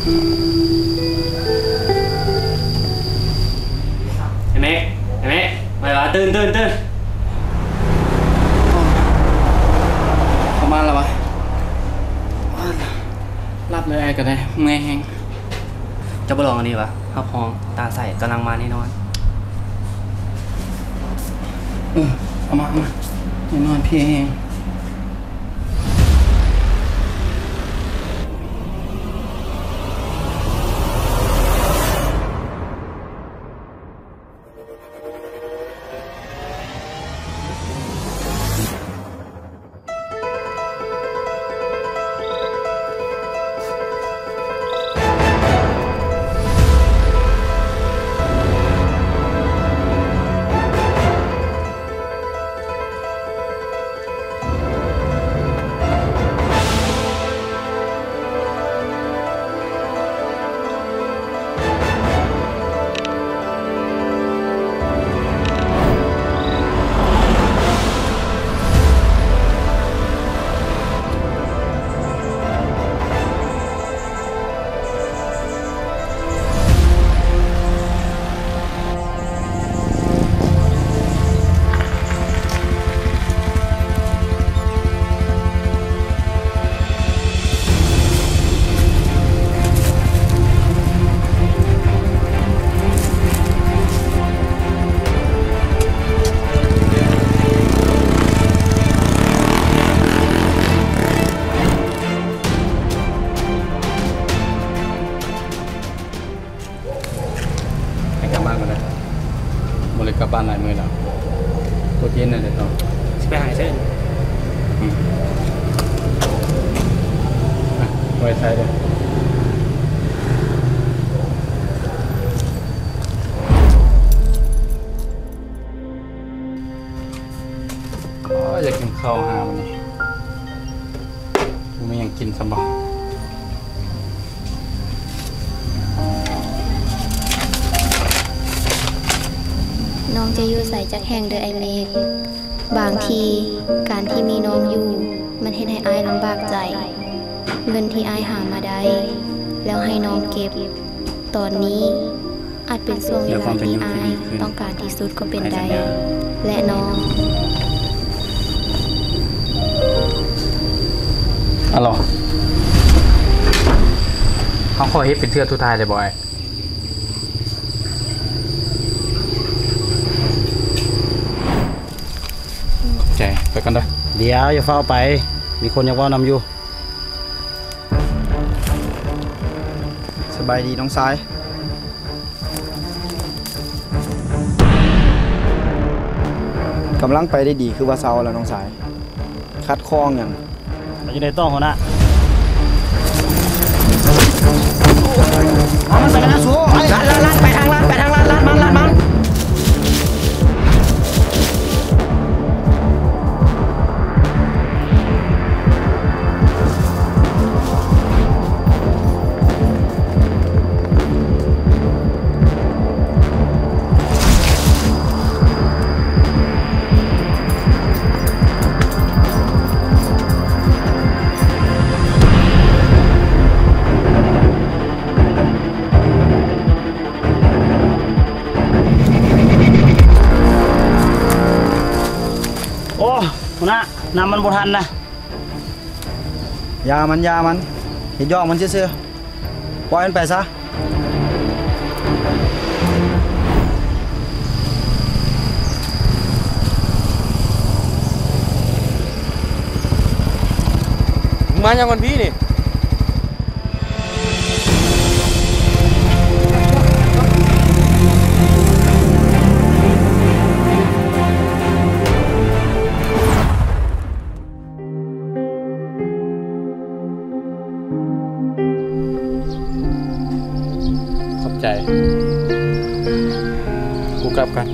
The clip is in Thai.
ไอ้เมฆไปวะตื่นประมาณแล้ววะรับเลยไอ้ก็ได้เมื่อยแห้งจะไปลองอันนี้วะข้าวพองตาใสกำลังมาแน่นอนเอามาแน่นอนพี่แห้งกลับบ้านหลายมื้อแล้วตัวเย็นน่ะเดี๋ยวต้องไปหาเส้นไว้ใช้เลยอยากกินข้าวหาวันนี้ไม่ยังกินสบายน้องจะอยู่ใส่จักแห่งเดอไอเมกบางทีการที่มีน้องอยู่มันเฮ็ดให้อายลำบากใจเงินที่อายหามาได้แล้วให้น้องเก็บตอนนี้อาจเป็นช่วงเวลาที่อายต้องการที่สุดก็เป็นได้และน้องอะไรเขาขอเฮ็ดเป็นเทื่อทุกทายเลยบอยไปกันได้เดี๋ยวอย่าเฝ้าไปมีคนอยากว่านำอยู่สบายดีน้องซ้ายกำลังไปได้ดีคือว่าเซาแล้วน้องซ้ายคัดคล้องอย่างเราจะได้ต้องเขานะมันไปกันนะสู้ลัดไปทางลัดมันนะน้ำมันบ่ทันนะยามันเห็นย่องมันเชื่อปล่อยมันไปซะมาอย่างวันพี่นี่ขอบใจกูกลับกัน